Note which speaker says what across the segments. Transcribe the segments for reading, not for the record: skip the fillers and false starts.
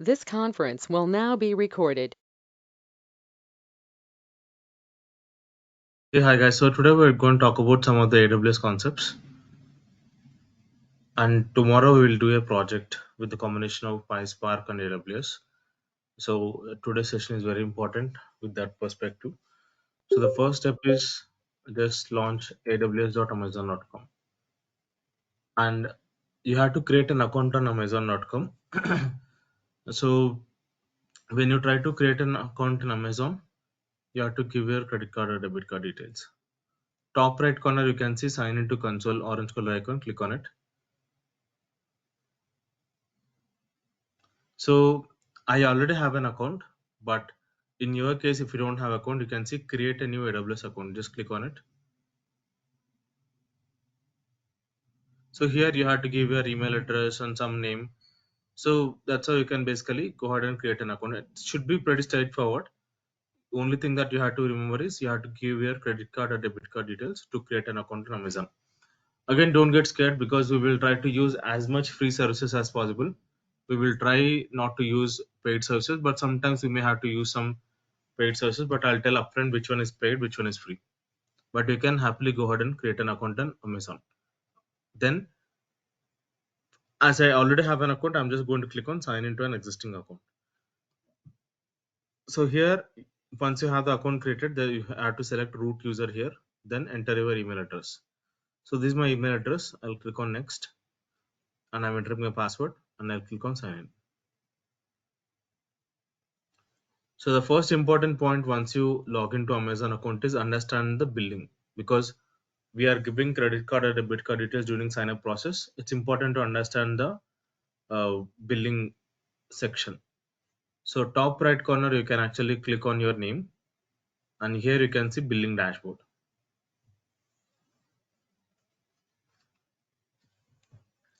Speaker 1: This conference will now be recorded.
Speaker 2: Hey, hi guys. So today we're going to talk about some of the AWS concepts, and tomorrow we will do a project with the combination of PySpark and AWS. So today's session is very important with that perspective. So the first step is just launch aws.amazon.com, and you have to create an account on amazon.com. So when you try to create an account in Amazon, you have to give your credit card or debit card details. Top right corner you can see sign into console, orange color icon, click on it. So I already have an account, but in your case, if you don't have account, you can see create a new AWS account. Just click on it. So here you have to give your email address and some name. So that's how you can basically go ahead and create an account. It should be pretty straightforward. Only thing that you have to remember is you have to give your credit card or debit card details to create an account on Amazon. Again, don't get scared because we will try to use as much free services as possible. We will try not to use paid services, but sometimes we may have to use some paid services, but I'll tell upfront which one is paid, which one is free. But you can happily go ahead and create an account on Amazon. Then, as I already have an account, I'm just going to click on sign into an existing account. So here, once you have the account created, then you have to select root user here, then enter your email address. So this is my email address. I'll click on next, and I'm entering my password, and I'll click on sign in. So the first important point once you log into Amazon account is understand the billing, because we are giving credit card or debit card details during sign up process. It's important to understand the billing section. So top right corner you can actually click on your name, and here you can see billing dashboard.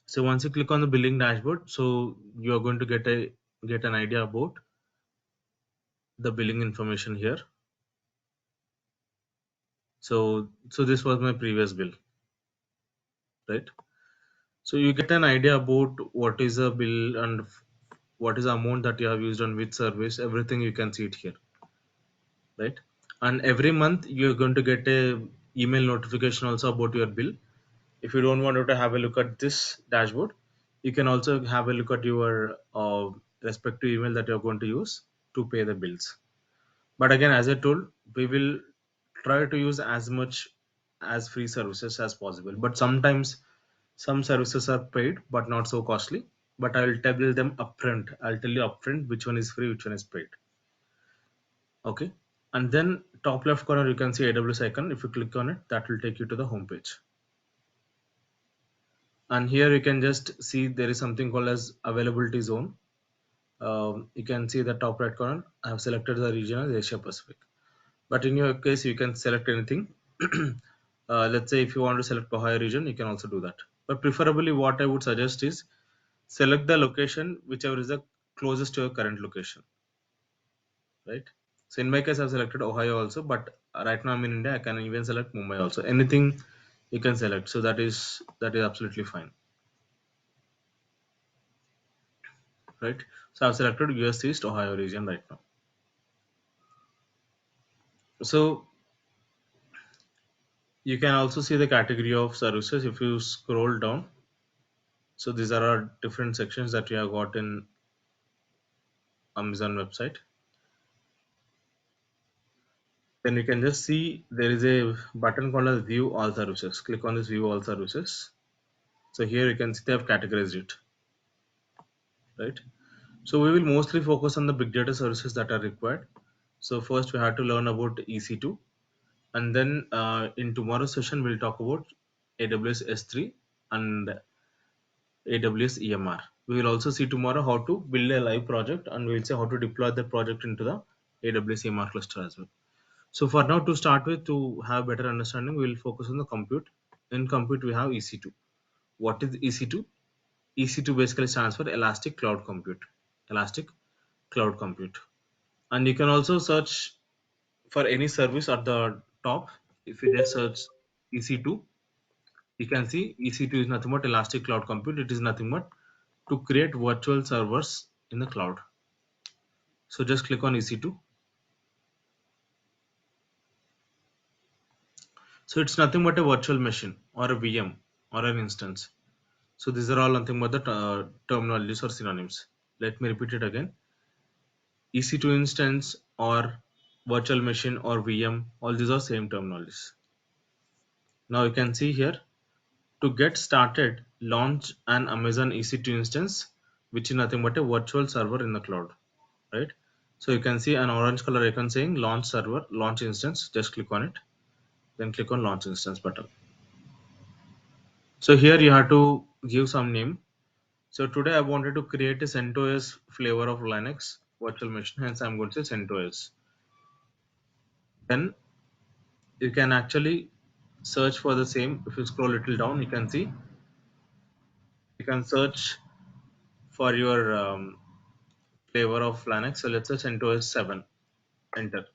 Speaker 2: So once you click on the billing dashboard, so you are going to get an idea about the billing information here. So this was my previous bill, right? So you get an idea about what is a bill and what is the amount that you have used on which service. Everything you can see it here, right? And every month you're going to get a email notification also about your bill. If you don't want to have a look at this dashboard, you can also have a look at your respective email that you're going to use to pay the bills. But again, as I told, we will try to use as much as free services as possible, but sometimes some services are paid but not so costly. But I'll tell them upfront. I'll tell you upfront which one is free, which one is paid. Okay. And then top left corner you can see AWS icon. If you click on it, that will take you to the home page. And here you can just see there is something called as availability zone. You can see the top right corner. I have selected the region as Asia Pacific, but in your case you can select anything. Let's say if you want to select Ohio region, you can also do that, but preferably what I would suggest is select the location whichever is the closest to your current location, right? So in my case I've selected Ohio also, but right now I'm in India. I can even select Mumbai also. Anything you can select, so that is absolutely fine, right? So I've selected US East Ohio region right now. So you can also see the category of services if you scroll down. So these are our different sections that we have got in Amazon website. Then you can just see there is a button called as view all services. Click on this view all services. So here you can see they have categorized it, right? So we will mostly focus on the big data services that are required. So first we have to learn about EC2, and then in tomorrow's session we'll talk about AWS S3 and AWS EMR. We will also see tomorrow how to build a live project, and we'll see how to deploy the project into the AWS EMR cluster as well. So for now, to start with, to have better understanding, we will focus on the compute. In compute, we have EC2. What is EC2? EC2 basically stands for Elastic Cloud Compute. Elastic Cloud Compute. And you can also search for any service at the top. If you just search EC2, you can see EC2 is nothing but Elastic Cloud Compute. It is nothing but to create virtual servers in the cloud. So just click on EC2. So it's nothing but a virtual machine or a VM or an instance. So these are all nothing but the terminologies or synonyms. Let me repeat it again. EC2 instance or virtual machine or VM, all these are same terminologies. Now you can see here, to get started, launch an Amazon EC2 instance, which is nothing but a virtual server in the cloud, right? So you can see an orange color icon saying launch server, launch instance. Just click on it, then click on launch instance button. So here you have to give some name. So today I wanted to create a CentOS flavor of Linux virtual machine, hence I'm going to say CentOS. Then you can actually search for the same. If you scroll a little down, you can see you can search for your flavor of Linux. So let's say CentOS 7. Enter.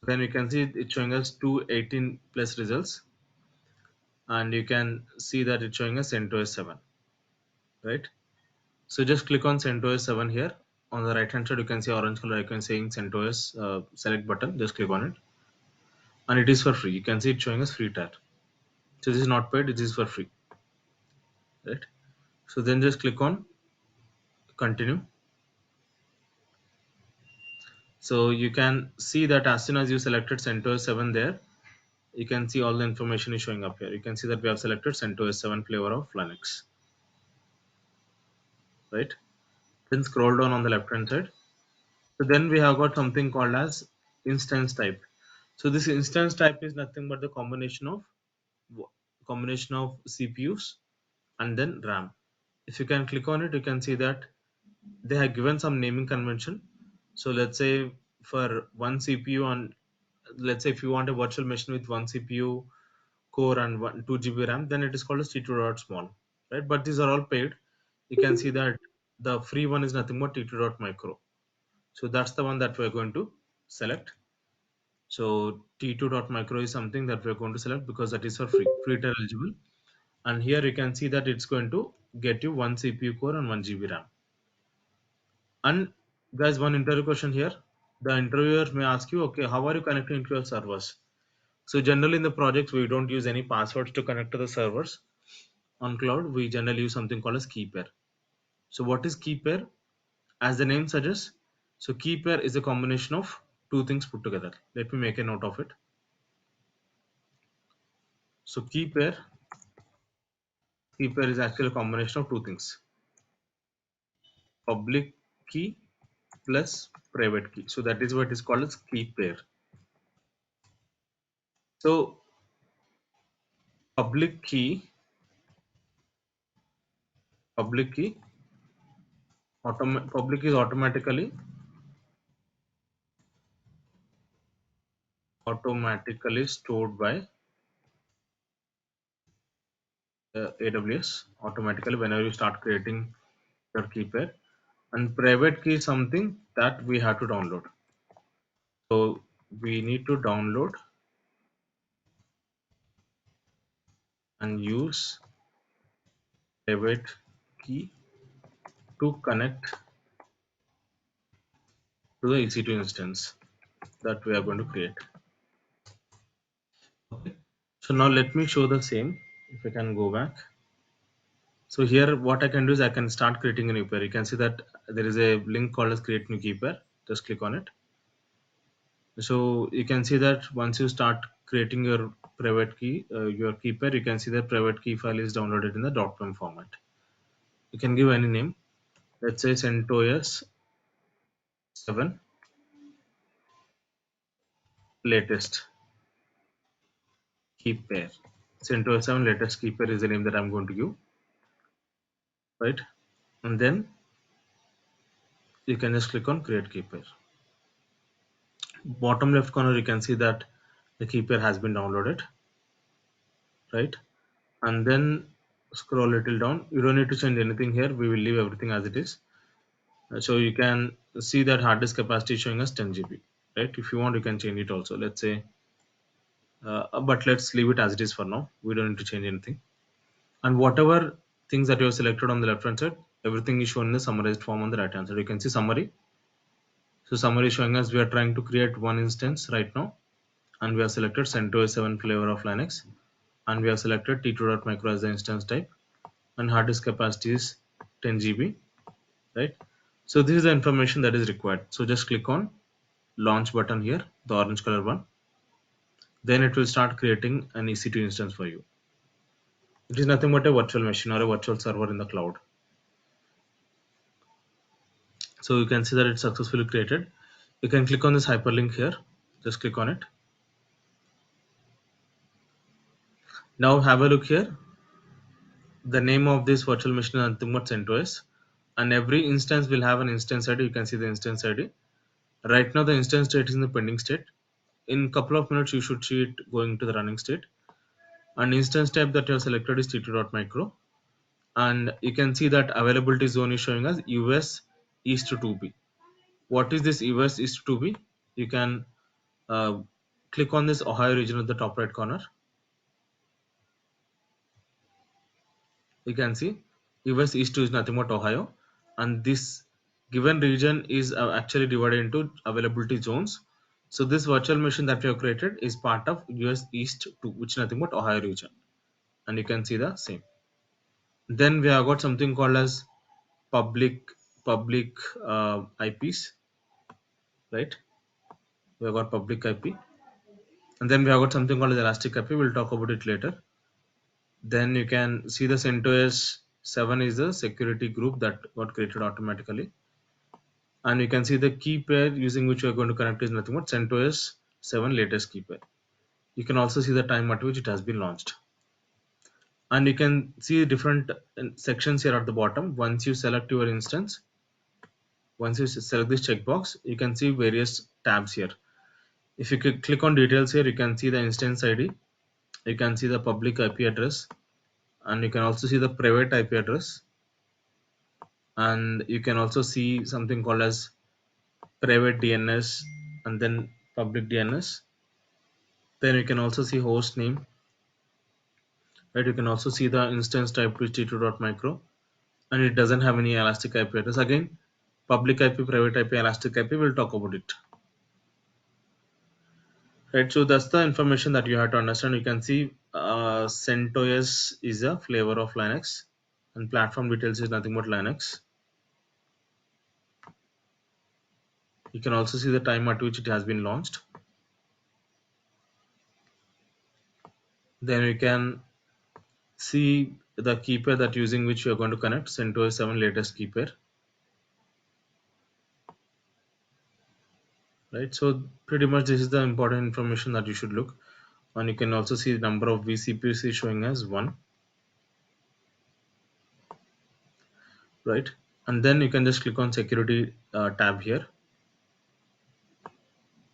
Speaker 2: Then you can see it's showing us 218 plus results, and you can see that it's showing us CentOS 7, right? So just click on CentOS 7 here. On the right hand side, you can see orange color icon saying CentOS select button. Just click on it, and it is for free. You can see it showing us free tab. So this is not paid. It is for free, right? So then just click on continue. So you can see that as soon as you selected CentOS 7 there, you can see all the information is showing up here. You can see that we have selected CentOS 7 flavor of Linux, right? Then scroll down on the left hand side. So then we have got something called as instance type. So this instance type is nothing but the combination of CPUs and then RAM. If you can click on it, you can see that they have given some naming convention. So let's say for one CPU on, let's say if you want a virtual machine with one CPU core and 2 GB RAM, then it is called as T2.small, right? But these are all paid. You can see that the free one is nothing but T2.micro. So that's the one that we're going to select. So T2.micro is something that we're going to select because that is for free tier eligible. And here you can see that it's going to get you one CPU core and 1 GB RAM. And guys, one interview question here. The interviewer may ask you, okay, how are you connecting to your servers? So generally in the projects, we don't use any passwords to connect to the servers. On cloud, we generally use something called as key pair. So what is key pair? As the name suggests, so key pair is a combination of two things put together. Let me make a note of it. So key pair is actually a combination of two things: public key plus private key. So that is what is called as key pair. So public key, public key, public is automatically stored by AWS automatically whenever you start creating your key pair. And private key is something that we have to download. So we need to download and use private key to connect to the EC2 instance that we are going to create. Okay. So now let me show the same. If I can go back. So here what I can do is I can start creating a new pair. You can see that there is a link called as create new key pair. Just click on it. So you can see that once you start creating your private key, your key pair, you can see that private key file is downloaded in the .pem format. You can give any name. Let's say CentOS 7 latest key pair. CentOS 7 latest key pair is the name that I'm going to give, right? And then you can just click on create key pair. Bottom left corner, you can see that the key pair has been downloaded, right? And then scroll a little down. You don't need to change anything here. We will leave everything as it is. So you can see that hard disk capacity is showing us 10 GB, right? If you want, you can change it also. Let's say, but let's leave it as it is for now. We don't need to change anything. And whatever things that you have selected on the left hand side, Everything is shown in the summarized form on the right hand side. You can see summary. So summary is showing us we are trying to create one instance right now, and we have selected CentOS 7 flavor of Linux, and we have selected T2.micro as the instance type, and hard disk capacity is 10 GB, right? So this is the information that is required. So just click on launch button here, the orange color one. Then it will start creating an EC2 instance for you. It is nothing but a virtual machine or a virtual server in the cloud. So you can see that it's successfully created. You can click on this hyperlink here. Just click on it. Now have a look here. The name of this virtual machine is nothing but CentOS, and every instance will have an instance ID. You can see the instance ID. Right now the instance state is in the pending state. In couple of minutes you should see it going to the running state. And instance type that you have selected is T2.micro, and you can see that availability zone is showing us US East to 2B. What is this US East to 2B? You can uh, click on this Ohio region at the top right corner. You can see US East 2 is nothing but Ohio, and this given region is actually divided into availability zones. So this virtual machine that we have created is part of US East 2, which is nothing but Ohio region, and you can see the same. Then we have got something called as public IPs, right? We have got public IP, and then we have got something called as elastic IP. We'll talk about it later. Then you can see the CentOS 7 is the security group that got created automatically, and you can see the key pair using which we are going to connect is nothing but CentOS 7 latest key pair. You can also see the time at which it has been launched, and you can see different sections here at the bottom. Once you select your instance, once you select this checkbox, you can see various tabs here. If you click on details here, you can see the instance ID, you can see the public IP address, and you can also see the private IP address, and you can also see something called as private DNS and then public DNS. Then you can also see host name, right? You can also see the instance type to t2.micro, and it doesn't have any elastic IP address. Again, public IP, private IP, elastic IP, we'll talk about it. Right, so that's the information that you have to understand. You can see CentOS is a flavor of Linux, and platform details is nothing but Linux. You can also see the time at which it has been launched. Then we can see the key pair that using which you are going to connect CentOS 7 latest key pair. Right, so pretty much this is the important information that you should look. And you can also see the number of vCPUs is showing as 1, right? And then you can just click on security tab here.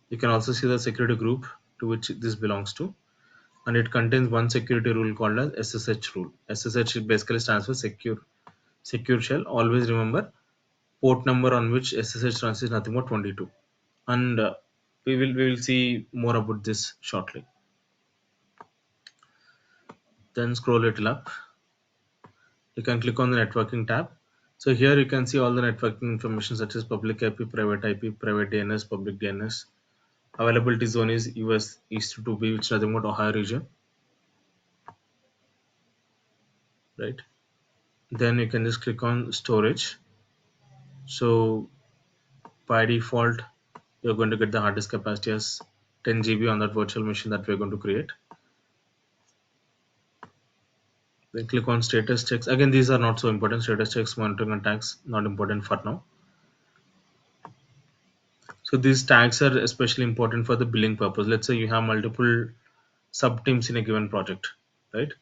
Speaker 2: You can also see the security group to which this belongs to, and it contains one security rule called as SSH rule. SSH basically stands for secure shell. Always remember port number on which SSH runs is nothing but 22, and we will see more about this shortly. Then scroll little up. You can click on the networking tab. So here you can see all the networking information such as public IP, private DNS, public DNS. Availability zone is US East to B, which is nothing but Ohio region, right? Then you can just click on storage. So by default, you're going to get the hard disk capacity as 10 GB on that virtual machine that we're going to create. Then click on status checks. Again, these are not so important. Status checks, monitoring and tags, not important for now. So these tags are especially important for the billing purpose. Let's say you have multiple sub teams in a given project, right?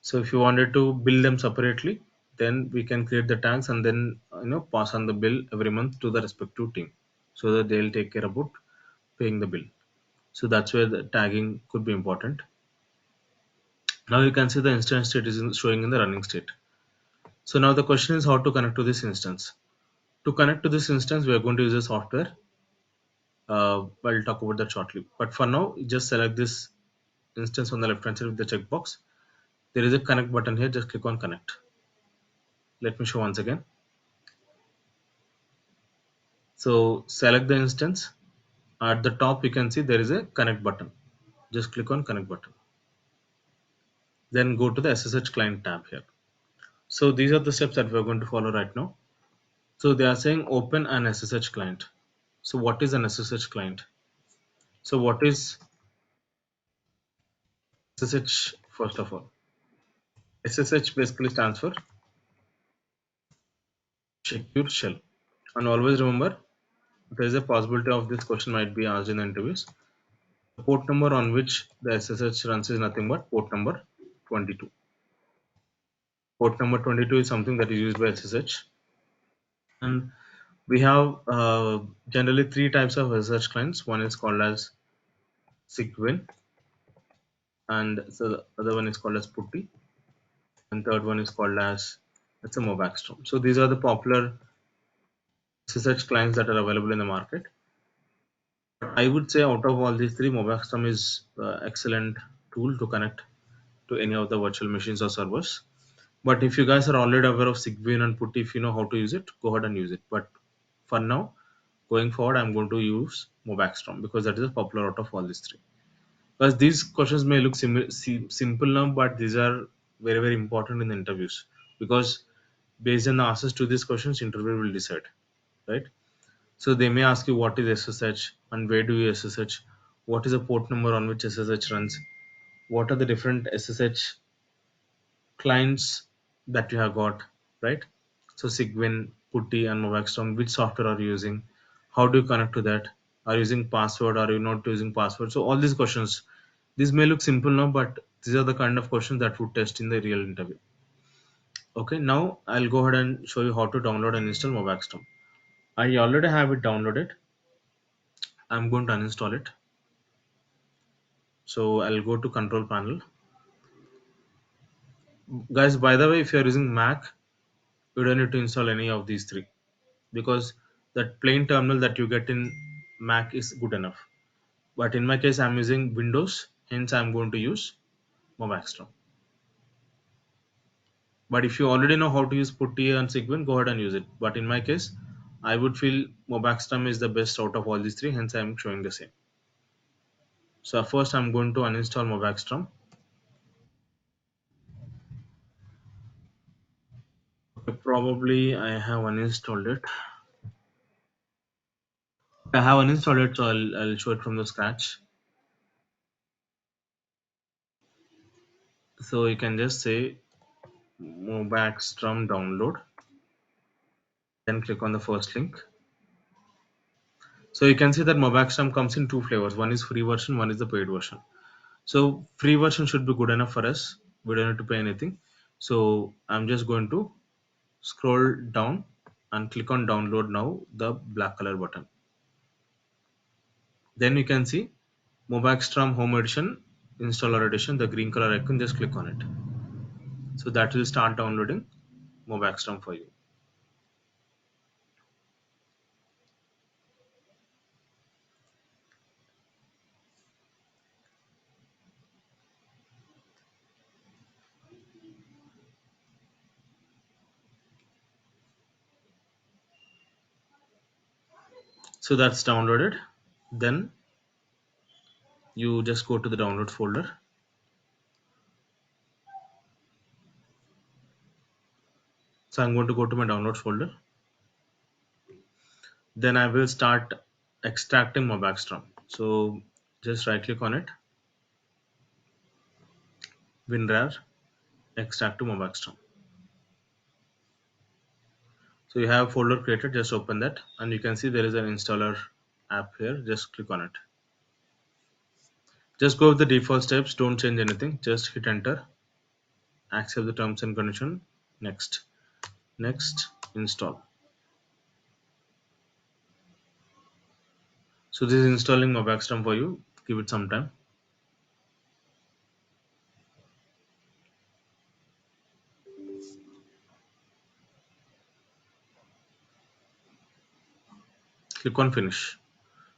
Speaker 2: So if you wanted to bill them separately, then we can create the tags and then pass on the bill every month to the respective team, so that they'll take care about paying the bill. So that's where the tagging could be important. Now you can see the instance state is showing in the running state. So now the question is how to connect to this instance. To connect to this instance, we are going to use a software. I'll talk about that shortly. But for now, just select this instance on the left hand side with the checkbox. There is a connect button here. Just click on connect. Let me show once again. So select the instance. At the top you can see there is a connect button. Just click on connect button. Then go to the SSH client tab here. So these are the steps that we're going to follow right now. So they are saying open an SSH client. So what is an SSH client? So what is SSH first of all? SSH basically stands for secure shell. And always remember, there is a possibility of this question might be asked in the interviews. The port number on which the SSH runs is nothing but port number 22. Port number 22 is something that is used by SSH. And we have generally three types of SSH clients. One is called as Sigwin, and so the other one is called as Putty, and third one is called as it's a Mobaxstrom. So these are the popular SSH clients that are available in the market. I would say out of all these three, Mobaxstrom is excellent tool to connect to any of the virtual machines or servers. But if you guys are already aware of Sigwin and Putty, if you know how to use it, go ahead and use it. But for now, going forward, I'm going to use Mobaxstrom because that is a popular out of all these three. Because these questions may look simple now, but these are very, very important in the interviews. Because based on the answers to these questions, interviewer will decide, right? So they may ask you what is SSH and where do you SSH, what is the port number on which SSH runs, what are the different SSH clients that you have got, right? So Sigwin, Putty, and Movaxstrom, which software are you using? How do you connect to that? Are you using password? Are you not using password? So all these questions, these may look simple now, but these are the kind of questions that would test in the real interview. Okay, now I'll go ahead and show you how to download and install Movaxstrom. I already have it downloaded. I'm going to uninstall it. So I'll go to control panel. Guys, by the way, if you're using Mac, you don't need to install any of these three because that plain terminal that you get in Mac is good enough. But in my case, I'm using Windows, hence I'm going to use Movaxstrom. But if you already know how to use Putty and Sigwin, go ahead and use it. But in my case, I would feel Movaxstrom is the best out of all these three, hence I'm showing the same. So first I'm going to uninstall Movaxstrom. Probably I have uninstalled it. I have uninstalled it, so I'll show it from the scratch. So you can just say Movaxstrom download, then click on the first link. So you can see that Movaxstrom comes in two flavors. One is free version, one is the paid version. So free version should be good enough for us. We don't need to pay anything. So I'm just going to scroll down and click on download now, the black color button. Then you can see Movaxstrom Home Edition, Installer Edition, the green color icon, just click on it. So that will start downloading Movaxstrom for you. So that's downloaded. Then you just go to the download folder. So I'm going to go to my downloads folder. Then I will start extracting Movaxstrom. So just right click on it, WinRAR, extract to Movaxstrom. So you have a folder created, just open that and you can see there is an installer app here. Just click on it. Just go with the default steps, don't change anything, just hit enter, accept the terms and condition, next, install. So this is installing Movaxstrom for you, give it some time. Click on finish.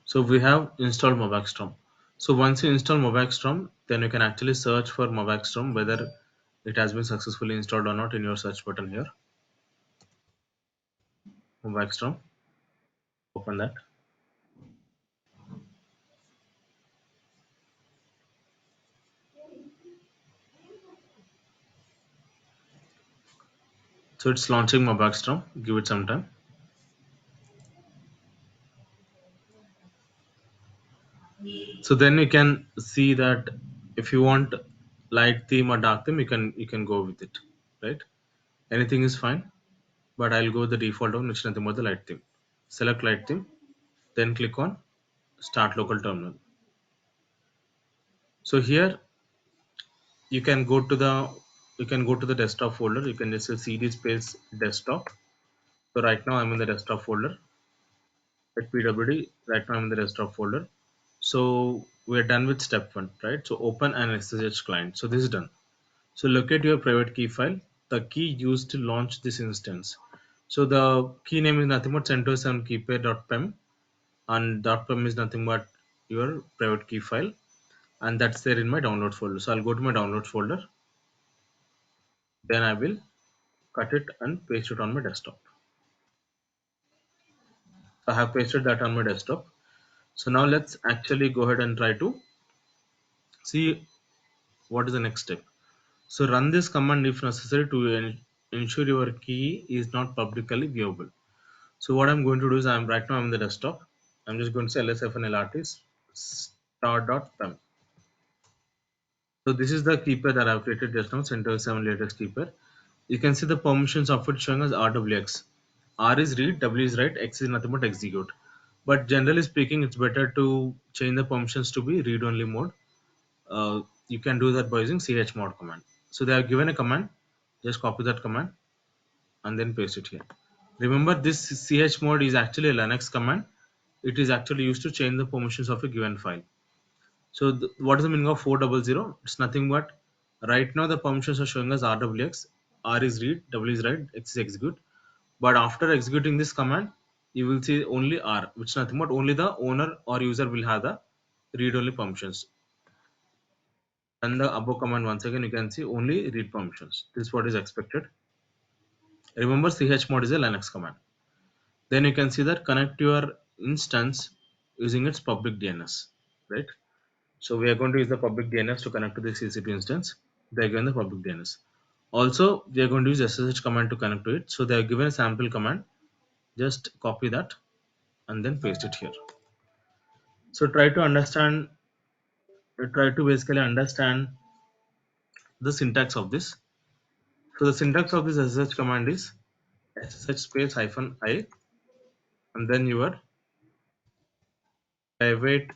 Speaker 2: So we have installed Movaxstrom. So once you install Movaxstrom, then you can actually search for Movaxstrom whether it has been successfully installed or not in your search button here. mobile storm. Open that. So it's launching mobile storm. Give it some time. So then you can see that if you want light theme or dark theme, you can go with it, right? Anything is fine, but I'll go with the default one, which is nothing but the light theme. Select light theme, then click on start local terminal. So here you can go to the desktop folder. You can just say cd space desktop. So right now I'm in the desktop folder at pwd. Right now I'm in the desktop folder. So we're done with step one, right? So open an ssh client. So this is done. So locate your private key file, the key used to launch this instance. So the key name is nothing but CentOS7 keypair.pem, and .pem is nothing but your private key file, and that's there in my download folder. So I'll go to my downloads folder, then I will cut it and paste it on my desktop. So I have pasted that on my desktop. So now let's actually go ahead and try to see what is the next step. So run this command if necessary to ensure your key is not publicly viewable. So what I'm going to do is I'm in the desktop. I'm just going to say lsfnlrt star.pem. So this is the keeper that I've created just now, CentOS7 latest keeper. You can see the permissions of it showing as RWX. R is read, W is write, X is nothing but execute. But generally speaking, it's better to change the permissions to be read only mode. You can do that by using chmod command. So they have given a command. Just copy that command and then paste it here. Remember, this chmod is actually a Linux command. It is actually used to change the permissions of a given file. So what is the meaning of 400? It's nothing but right now the permissions are showing as RWX. R is read, W is write, X is execute. But after executing this command, you will see only R, which is nothing but only the owner or user will have the read only permissions. And the above command once again you can see only read permissions. This is what is expected. Remember, chmod is a Linux command. Then you can see that connect your instance using its public DNS, right? So we are going to use the public DNS to connect to this EC2 instance. They are given the public DNS. Also, we are going to use SSH command to connect to it. So they are given a sample command. Just copy that and then paste it here. So try to basically understand the syntax of this. So the syntax of this SSH command is SSH space hyphen I and then your private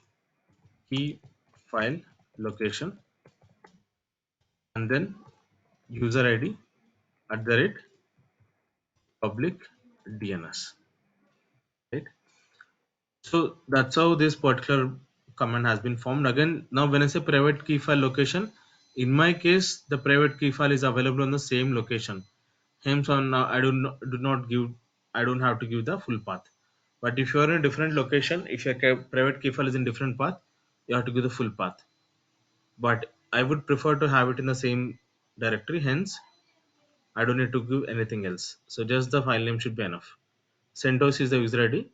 Speaker 2: key file location and then user ID at the rate public DNS, right? So that's how this particular command has been formed. Again, now when I say private key file location, in my case, the private key file is available on the same location. Hence, on I don't have to give the full path. But if you are in a different location, if your private key file is in different path, you have to give the full path. But I would prefer to have it in the same directory. Hence, I don't need to give anything else. So just the file name should be enough. CentOS is the user ID,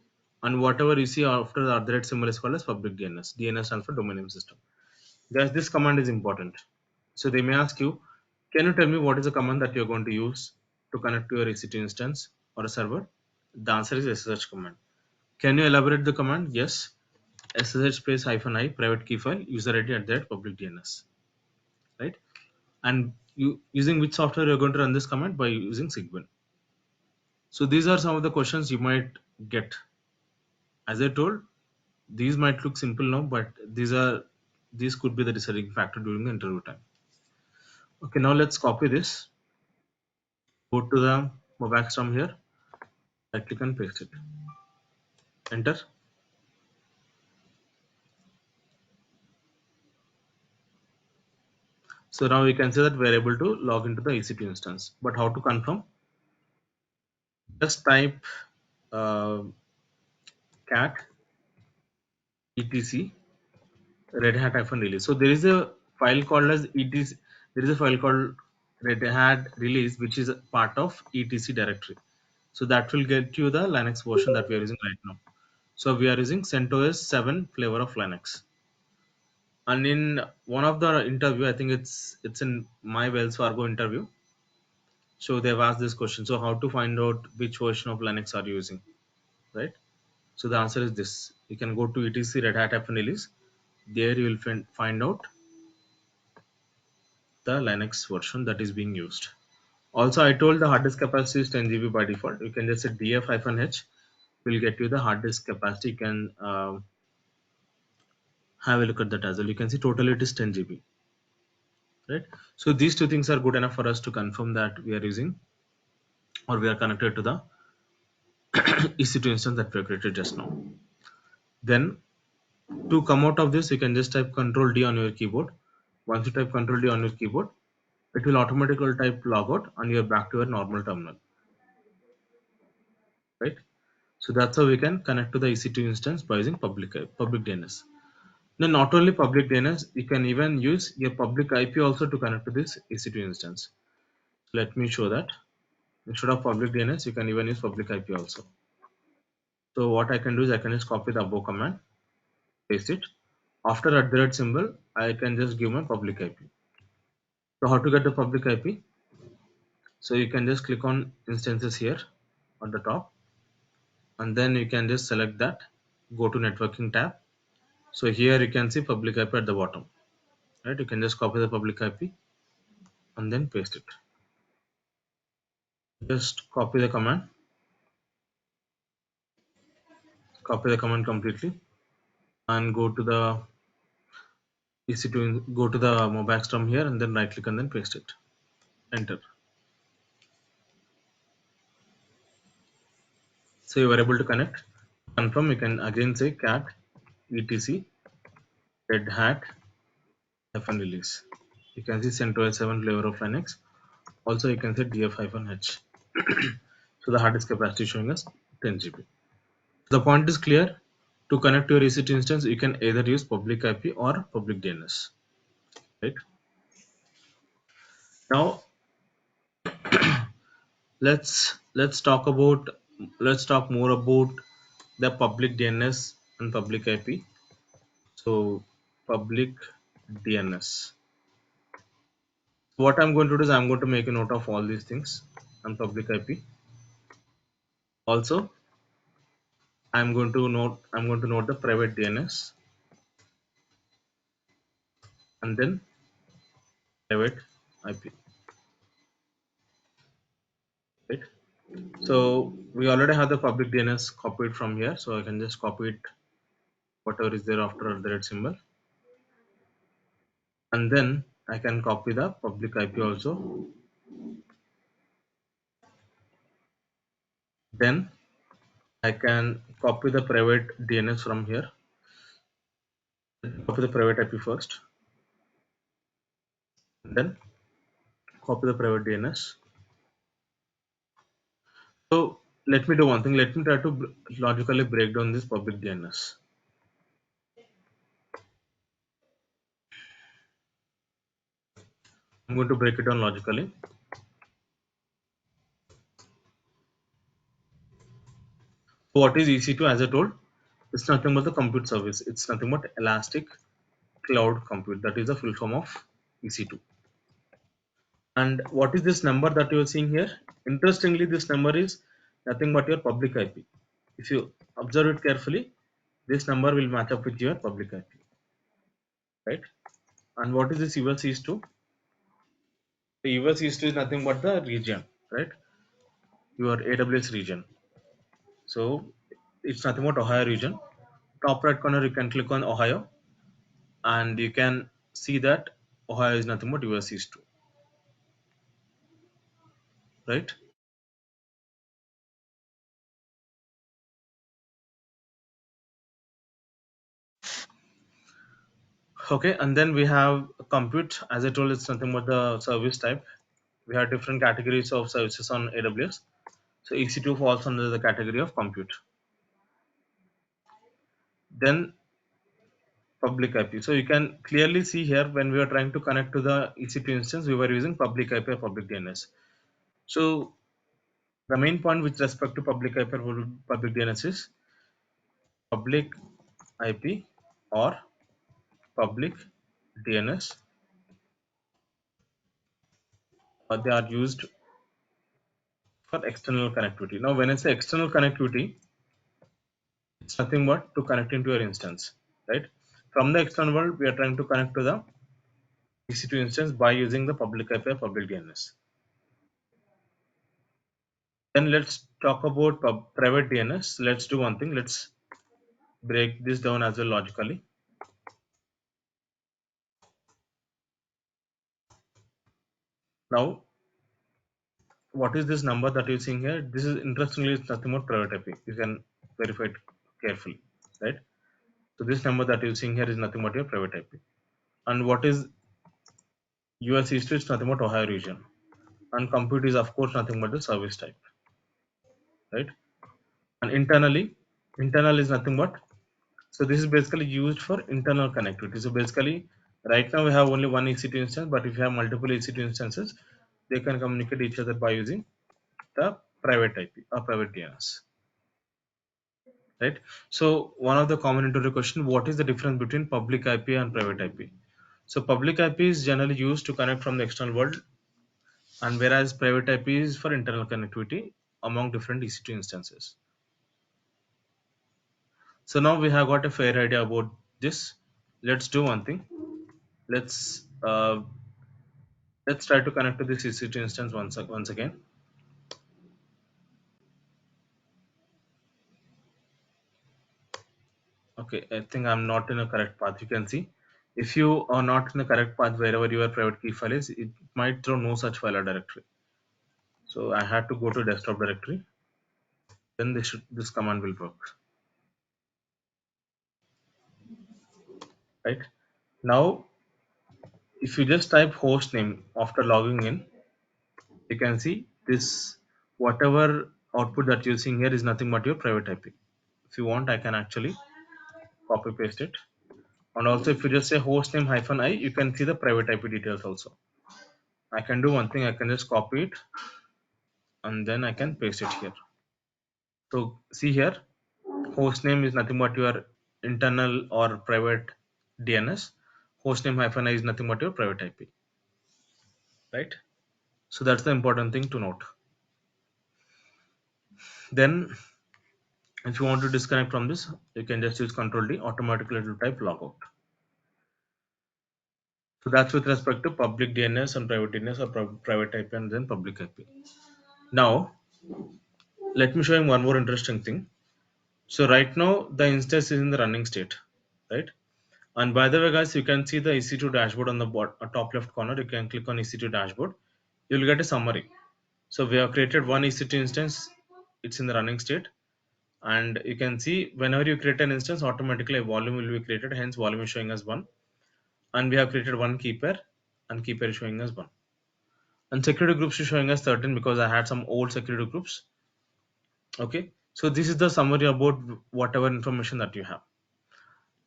Speaker 2: and whatever you see after the other symbol is called as public DNS. DNS stands for domain name system. Guys, this command is important. So they may ask you, can you tell me what is the command that you're going to use to connect to your EC2 instance or a server? The answer is SSH command. Can you elaborate the command? Yes. SSH space hyphen I private key file user ID at that public DNS, right? And you using which software you're going to run this command? By using Sigwin. So these are some of the questions you might get. As I told, these might look simple now, but these could be the deciding factor during the interview time. Okay, now let's copy this. Go to the mobile from here. Right click and paste it. Enter. So now we can see that we're able to log into the EC2 instance. But how to confirm? Just type uh, cat etc red hat release. So there is a file called as etc. There is a file called red hat release which is a part of etc directory. So that will get you the Linux version that we are using right now. So we are using CentOS 7 flavor of Linux. And in one of the interview, I think it's in my Wells Fargo interview. So they've asked this question. So how to find out which version of Linux are you using, right? So the answer is this. You can go to etc Red Hat App and Release. There you will find out the Linux version that is being used. Also, I told the hard disk capacity is 10 GB by default. You can just say df-h will get you the hard disk capacity. You can have a look at that as well. You can see total it is 10 GB, right? So these two things are good enough for us to confirm that we are using or we are connected to the EC2 instance that we created just now. Then to come out of this, you can just type Control D on your keyboard. Once you type Control D on your keyboard, it will automatically type logout and you're back to your normal terminal, right? So that's how we can connect to the EC2 instance by using public DNS. Now, not only public DNS, you can even use your public IP also to connect to this EC2 instance. Let me show that. Instead of public DNS, you can even use public IP also. So what I can do is I can just copy the above command, paste it. After at the red symbol, I can just give my public IP. So how to get the public IP? So you can just click on instances here on the top, and then you can just select that. Go to networking tab. So here you can see public IP at the bottom, right? You can just copy the public IP and then paste it. Just copy the command completely, and go to the EC2, go to the Mobax term here, and then right click and then paste it. Enter. So you were able to connect. Confirm. You can again say cat etc red hat hyphen release. You can see CentOS 7 flavor of Linux. Also, you can say df-h. So the hard disk capacity showing us 10 GB. The point is clear. To connect to your EC2 instance, you can either use public IP or public DNS. Right now, let's talk more about the public DNS and public IP. So public DNS. What I'm going to do is I'm going to make a note of all these things and public IP. Also, I'm going to note the private DNS and then private IP. Right. So we already have the public DNS copied from here, so I can just copy it whatever is there after the red symbol, and then I can copy the public IP also. Then I can copy the private DNS from here. Copy the private IP first, and then copy the private DNS. So let me do one thing. Let me try to logically break down this public DNS. I'm going to break it down logically. So what is EC2? As I told, it's nothing but the compute service. It's nothing but Elastic Cloud Compute. That is the full form of EC2. And what is this number that you are seeing here? Interestingly, this number is nothing but your public IP. If you observe it carefully, this number will match up with your public IP, right? And what is this US East 2? The US East 2 is nothing but the region, right? Your AWS region. So it's nothing but Ohio region. Top right corner, you can click on Ohio, and you can see that Ohio is nothing but US East 2, right? Okay, and then we have compute. As I told, it's nothing but the service type. We have different categories of services on AWS. So EC2 falls under the category of compute. Then public IP. So you can clearly see here when we are trying to connect to the EC2 instance, we were using public IP or public DNS. So The main point with respect to public IP or public DNS is public IP or public DNS, they are used for external connectivity. Now, when I say external connectivity, it's nothing but to connect into your instance, right? From the external world, we are trying to connect to the EC2 instance by using the public IP or public DNS. Then let's talk about private DNS. Let's do one thing. Let's break this down as well logically. Now, what is this number that you're seeing here? This is interestingly it's nothing but private IP. You can verify it carefully, right? So this number that you're seeing here is nothing but your private IP. And what is US East? It's nothing but Ohio region. And compute is of course nothing but the service type, right? And internal is nothing but, so this is basically used for internal connectivity. So basically, right now we have only one EC2 instance, but if you have multiple EC2 instances, they can communicate each other by using the private IP or private DNS, right? So one of the common introductory question: what is the difference between public IP and private IP? So public IP is generally used to connect from the external world, and whereas private IP is for internal connectivity among different EC2 instances. So now we have got a fair idea about this. Let's do one thing. Let's uh, let's try to connect to this EC2 instance once again. Okay, I think I'm not in a correct path. You can see, if you are not in the correct path wherever your private key file is, it might throw no such file or directory. So I had to go to desktop directory. Then this command will work. Right now, if you just type host name after logging in, you can see this, whatever output that you're seeing here is nothing but your private IP. If you want, I can actually copy paste it. And also, if you just say hostname -i, you can see the private IP details also. I can do one thing, I can just copy it and then I can paste it here. So see here, hostname is nothing but your internal or private DNS. Hostname -i is nothing but your private IP, right? So that's the important thing to note. Then if you want to disconnect from this, you can just use Control D, automatically it will type logout. So that's with respect to public DNS and private DNS, or private IP and then public IP. Now, let me show you one more interesting thing. So right now the instance is in the running state, right? And by the way, guys, you can see the EC2 dashboard on the top left corner. You can click on EC2 dashboard. You'll get a summary. So we have created one EC2 instance. It's in the running state. And you can see whenever you create an instance, automatically a volume will be created. Hence, volume is showing as 1. And we have created one key pair, and key pair is showing as 1. And security groups is showing as 13 because I had some old security groups. Okay. So this is the summary about whatever information that you have.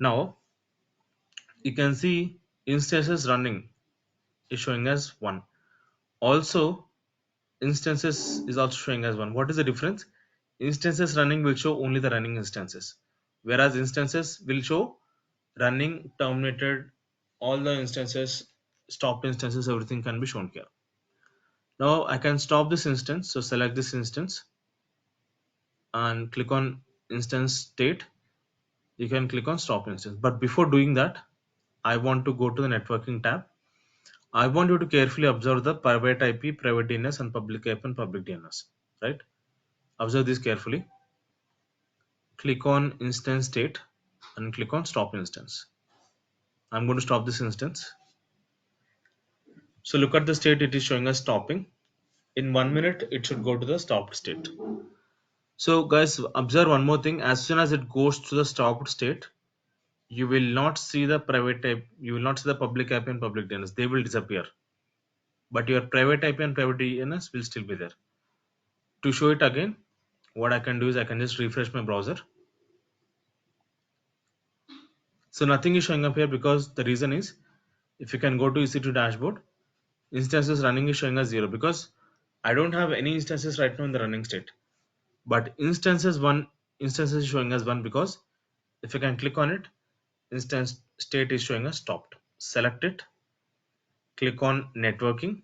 Speaker 2: Now, you can see instances running is showing as 1. Also, instances is also showing as 1. What is the difference? Instances running will show only the running instances, whereas instances will show running, terminated, all the instances, stopped instances, everything can be shown here. Now I can stop this instance. So select this instance and click on instance state. You can click on stop instance. But before doing that, I want to go to the networking tab. I want you to carefully observe the private IP, private DNS, and public IP and public DNS. Right? Observe this carefully. Click on instance state and click on stop instance. I'm going to stop this instance. So look at the state, it is showing us stopping. In 1 minute, it should go to the stopped state. So guys, observe one more thing. As soon as it goes to the stopped state, you will not see the private type, you will not see the public IP and public DNS. They will disappear. But your private IP and private DNS will still be there. To show it again, what I can do is I can just refresh my browser. So nothing is showing up here because the reason is, if you can go to EC2 dashboard, instances running is showing as 0 because I don't have any instances right now in the running state, but instance is showing as one because if I can click on it, instance state is showing as stopped. Select it, click on networking.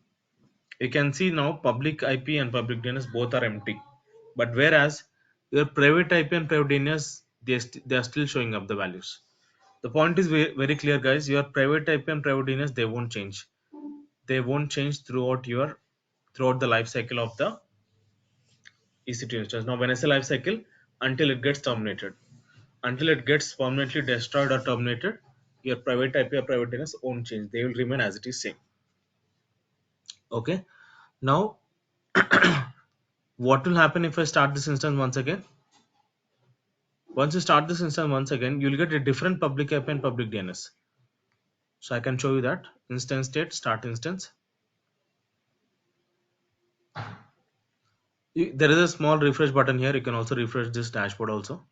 Speaker 2: You can see now public IP and public DNS both are empty, but whereas your private IP and private DNS, they are still showing up the values. The point is very clear, guys. Your private IP and private DNS, they won't change. They won't change throughout the life cycle of the EC2 instance. Now, when I say life cycle, until it gets terminated, until it gets permanently destroyed or terminated, your private IP or private DNS won't change. They will remain as it is same. Okay. Now, what will happen if I start this instance once again? Once you start this instance once again, you'll get a different public IP and public DNS. So I can show you that. Instance state, start instance. There is a small refresh button here. You can also refresh this dashboard also.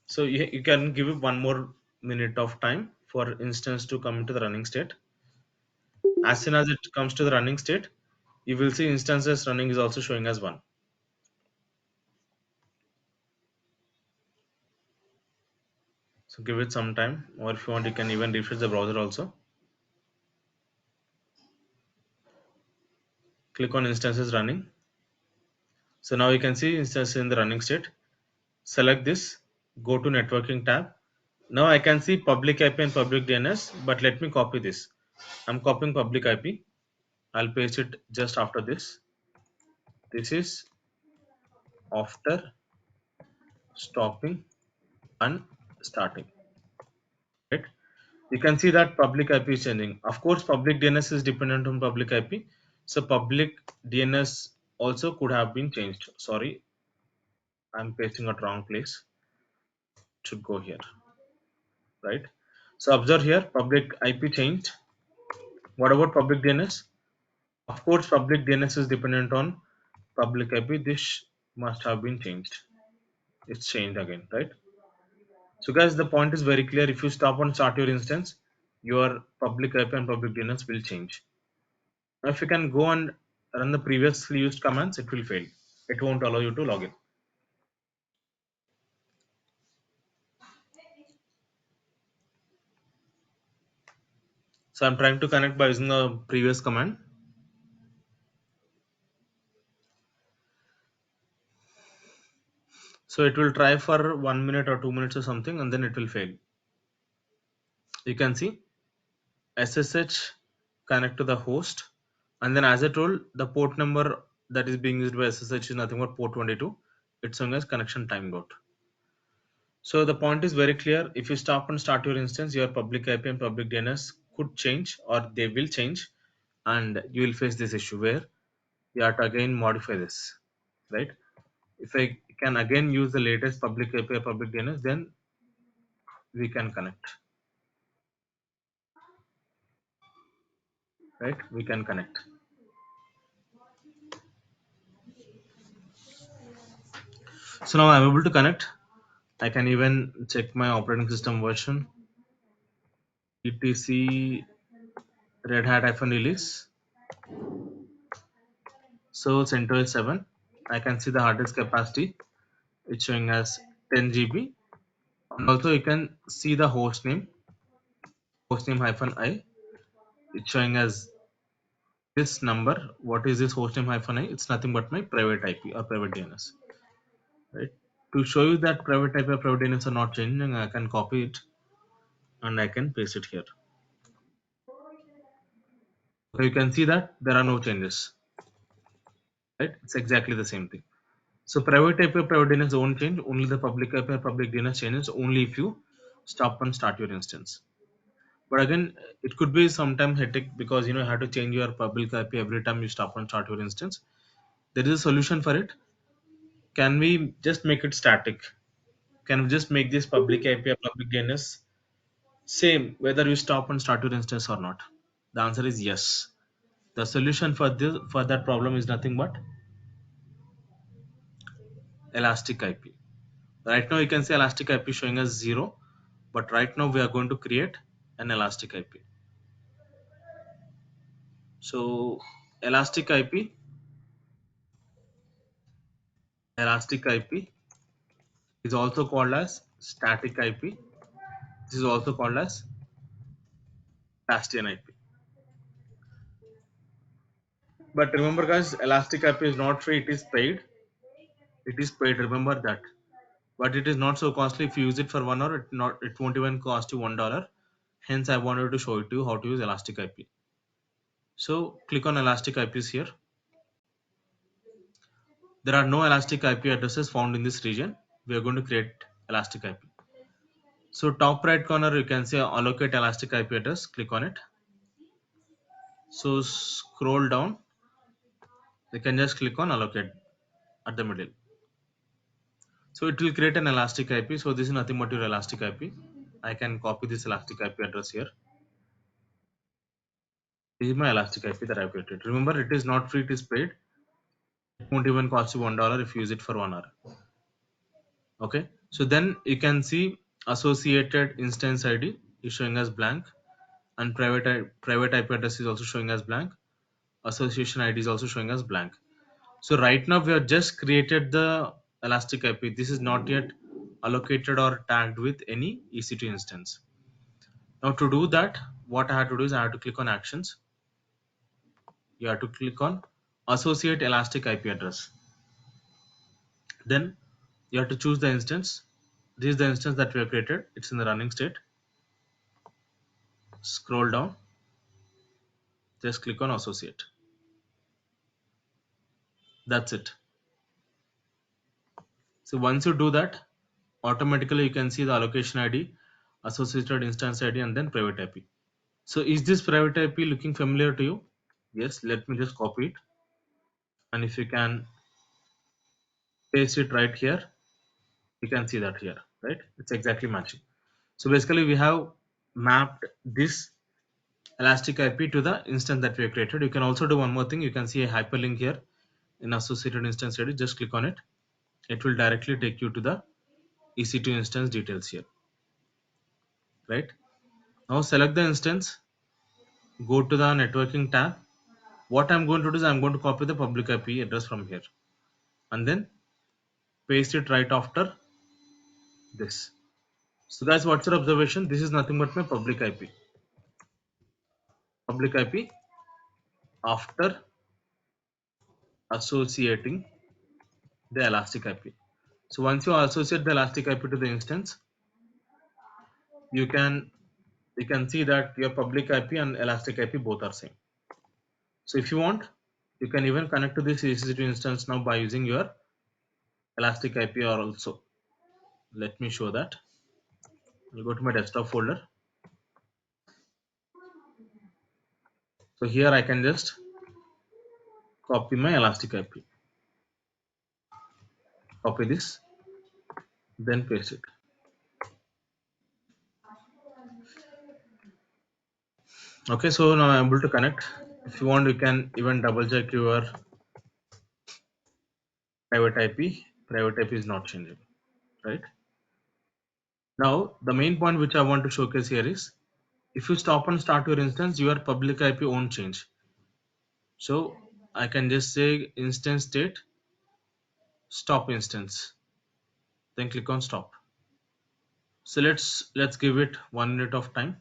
Speaker 2: So you can give it one more minute of time for instance to come into the running state. As soon as it comes to the running state, you will see instances running is also showing as one. So give it some time, or if you want, you can even refresh the browser also. Click on instances running. So now you can see instances in the running state. Select this, go to networking tab. Now I can see public IP and public DNS, but let me copy this. I'm copying public IP. I'll paste it just after this. This is after stopping and starting. Right? You can see that public IP is changing. Of course, public DNS is dependent on public IP. So public DNS also could have been changed. Sorry, I'm pasting at wrong place. Should go here, right? So observe here, public IP changed. What about public DNS? Of course, public DNS is dependent on public IP. This must have been changed. It's changed again, right? So guys, the point is very clear. If you stop and start your instance, your public IP and public DNS will change. Now, if you can go and run the previously used commands, it will fail. It won't allow you to log in. So I'm trying to connect by using the previous command. So it will try for 1 minute or 2 minutes or something, and then it will fail. You can see SSH connect to the host, and then as I told, the port number that is being used by SSH is nothing but port 22. It's showing as connection timed out. So the point is very clear. If you stop and start your instance, your public IP and public DNS could change, or they will change, and you will face this issue where you have to again modify this, right? If I can again use the latest public API public DNS, then we can connect, right? We can connect. So now I'm able to connect. I can even check my operating system version, etc red hat release. So CentOS 7. I can see the hard disk capacity. It's showing as 10 GB. And also you can see the hostname hyphen I. It's showing as this number. What is this hostname hyphen I? It's nothing but my private IP or private DNS. Right? To show you that private IP or private DNS are not changing, I can copy it and I can paste it here. So you can see that there are no changes. Right? It's exactly the same thing. So private IP or private DNS won't change. Only the public IP or public DNS changes only if you stop and start your instance. But again, it could be sometimes hectic because you have to change your public IP every time you stop and start your instance. There is a solution for it. Can we just make it static? Can we just make this public IP or public DNS same whether you stop and start your instance or not? The answer is yes. The solution for that problem is nothing but elastic IP. Right now you can see elastic IP showing as 0, but right now we are going to create an elastic IP. So elastic IP is also called as static IP. This is also called as bastion IP. But remember guys, elastic IP is not free, it is paid. It is paid, remember that. But it is not so costly. If you use it for 1 hour, it won't even cost you $1. Hence I wanted to show it to you how to use elastic IP. So click on elastic IPs here. There are no elastic IP addresses found in this region. We are going to create elastic IP. So top right corner you can see allocate elastic IP address. Click on it. So scroll down. You can just click on allocate at the middle. So it will create an elastic IP. So this is nothing but your elastic IP. I can copy this elastic IP address here. This is my elastic IP that I've created. Remember, it is not free, it is paid. It won't even cost you $1 if you use it for 1 hour. Okay. So then you can see associated instance ID is showing as blank, and private IP address is also showing as blank. Association ID is also showing as blank. So right now we have just created the elastic IP. This is not yet allocated or tagged with any EC2 instance. Now to do that, what I have to do is I have to click on actions. You have to click on associate elastic IP address. Then you have to choose the instance. This is the instance that we have created. It's in the running state. Scroll down, just click on associate. That's it. So once you do that, automatically you can see the allocation ID, associated instance ID, and then private IP. So is this private IP looking familiar to you? Yes, let me just copy it. And if you can paste it right here, you can see that here, right? It's exactly matching. So basically we have mapped this elastic IP to the instance that we have created. You can also do one more thing. You can see a hyperlink here in associated instance ID. Just click on it. It will directly take you to the EC2 instance details here, right? Now select the instance, go to the networking tab. What I'm going to do is I'm going to copy the public IP address from here and then paste it right after this. So guys, what's your observation? This is nothing but my public IP. Public IP after associating the elastic IP. So once you associate the elastic IP to the instance, you can see that your public IP and elastic IP both are same. So if you want, you can even connect to this EC2 instance now by using your elastic IP or also. Let me show that. I'll go to my desktop folder. So here I can just copy my elastic IP. Copy this, then paste it. Okay, so now I'm able to connect. If you want, you can even double check your private IP. Private IP is not changing, right? Now, the main point which I want to showcase here is if you stop and start your instance, your public IP won't change. So I can just say instance state stop instance, then click on stop. So let's give it 1 minute of time.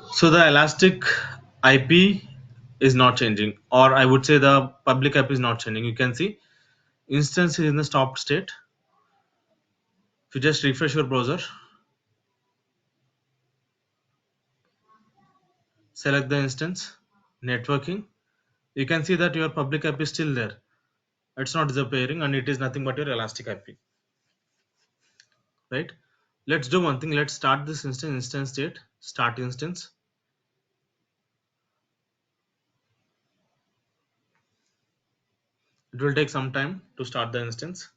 Speaker 2: So the elastic IP is not changing, or I would say the public IP is not changing. You can see instance is in the stopped state. If you just refresh your browser, select the instance, networking, you can see that your public IP is still there. It's not disappearing and it is nothing but your elastic IP, right? Let's do one thing. Let's start this instance state, start instance. It will take some time to start the instance.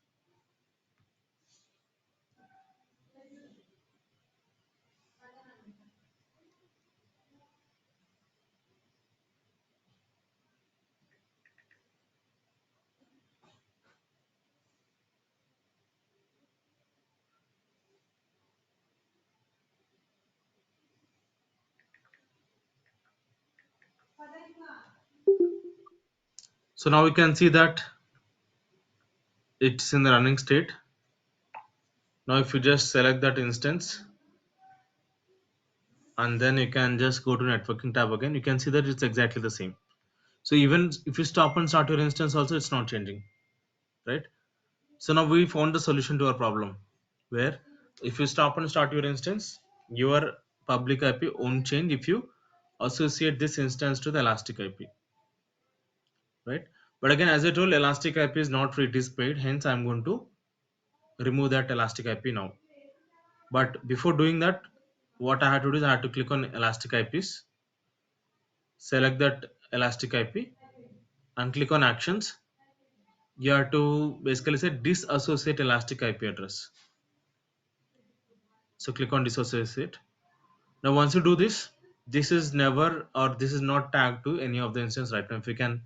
Speaker 2: So now we can see that it's in the running state. Now if you just select that instance and then you can just go to networking tab again, you can see that it's exactly the same. So even if you stop and start your instance also, it's not changing, right? So now we found the solution to our problem, where if you stop and start your instance, your public IP won't change if you associate this instance to the elastic IP, right? But again, as I told, elastic IP is not free, it is paid. Hence, I'm going to remove that elastic IP now. But before doing that, what I had to do is I had to click on elastic IPs, select that elastic IP, and click on actions. You have to basically say disassociate elastic IP address. So click on disassociate. Now once you do this, this is never or this is not tagged to any of the instance right now. If you can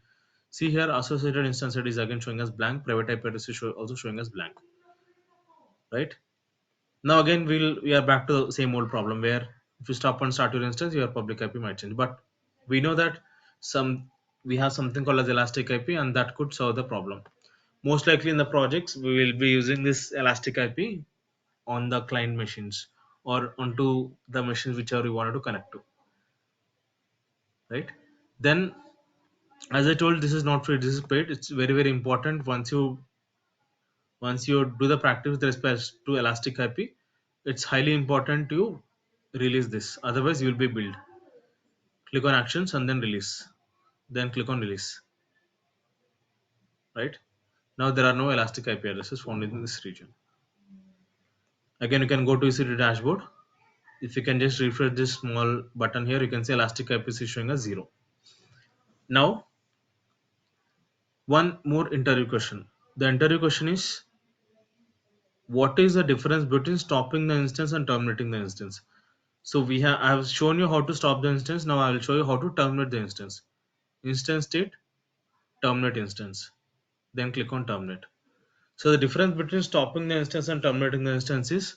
Speaker 2: see here, associated instance ID is again showing as blank, private IP address is also showing as blank, right? Now again we are back to the same old problem where if you stop and start your instance, your public IP might change. But we know that some we have something called as elastic IP and that could solve the problem. Most likely in the projects we will be using this elastic IP on the client machines or onto the machines whichever we wanted to connect to, right? Then as I told, this is not free, this is paid. It's very very important. Once you do the practice with respect to elastic IP, it's highly important to release this, otherwise you will be billed. Click on actions and then release, then click on release, right? Now there are no elastic IP addresses found in this region. Again, you can go to EC2 dashboard. If you can just refresh this small button here, you can see elastic IP is showing as 0. Now one more interview question. The interview question is, what is the difference between stopping the instance and terminating the instance? So I have shown you how to stop the instance. Now I will show you how to terminate the instance. Instance state, terminate instance. Then click on terminate. So the difference between stopping the instance and terminating the instance is,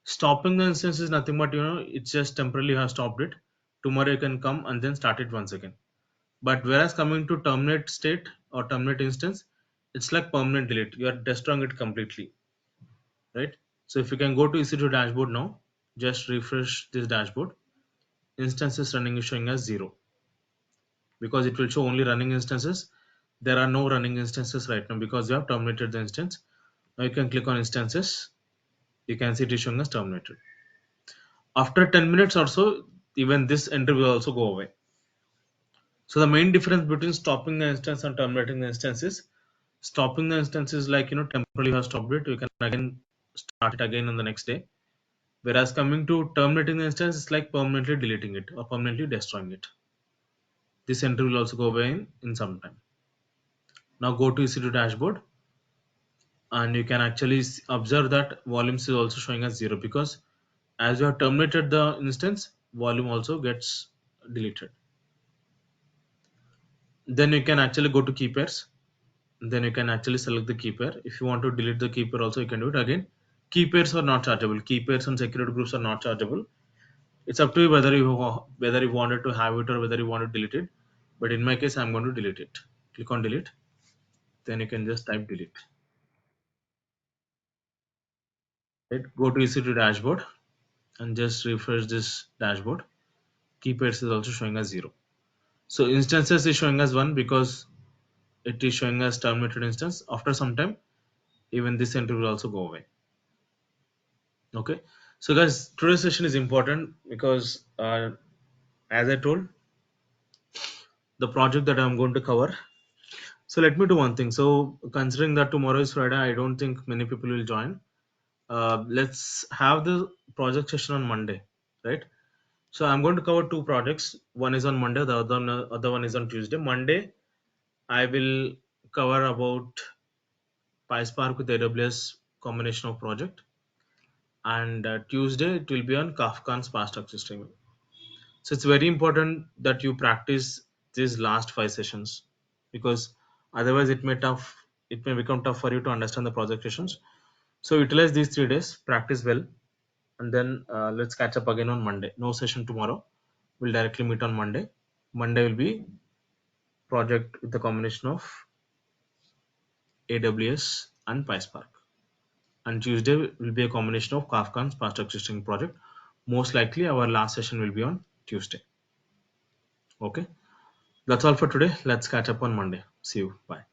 Speaker 2: stopping the instance is nothing but it's just temporarily you have stopped it. Tomorrow you can come and then start it once again. But whereas coming to terminate state or terminate instance, it's like permanent delete. You are destroying it completely, right? So if you can go to EC2 dashboard now, just refresh this dashboard. Instances running is showing as 0 because it will show only running instances. There are no running instances right now because you have terminated the instance. Now you can click on instances. You can see it is showing as terminated. After 10 minutes or so, even this entry will also go away. So the main difference between stopping the instance and terminating the instance is, stopping the instance is like temporarily you have stopped it. You can again start it again on the next day. Whereas coming to terminating the instance, it's like permanently deleting it or permanently destroying it. This entry will also go away in some time. Now go to EC2 dashboard and you can actually observe that volumes is also showing as 0 because as you have terminated the instance, volume also gets deleted. Then you can actually go to key pairs. Then you can actually select the key pair. If you want to delete the key pair also, you can do it again. Key pairs are not chargeable. Key pairs and security groups are not chargeable. It's up to you whether you wanted to have it or whether you want to delete it. But in my case, I'm going to delete it. Click on delete. Then you can just type delete. Right? Go to EC2 dashboard and just refresh this dashboard. Key pairs is also showing as 0. So instances is showing as 1 because it is showing as terminated instance. After some time, even this entry will also go away. Okay. So guys, today's session is important because as I told, the project that I'm going to cover. So let me do one thing. So considering that tomorrow is Friday, I don't think many people will join. Let's have the project session on Monday, right? So I'm going to cover two projects. One is on Monday, the other one is on Tuesday. Monday, I will cover about PySpark with AWS combination of project, and Tuesday it will be on Kafka's fast access streaming. So it's very important that you practice these last 5 sessions, because otherwise it may become tough for you to understand the project sessions. So utilize these 3 days, practice well, and then let's catch up again on Monday. No session tomorrow. We'll directly meet on Monday. Monday will be project with the combination of AWS and PySpark. And Tuesday will be a combination of Kafka's fast accessing project. Most likely our last session will be on Tuesday. Okay. That's all for today. Let's catch up on Monday. See you. Bye.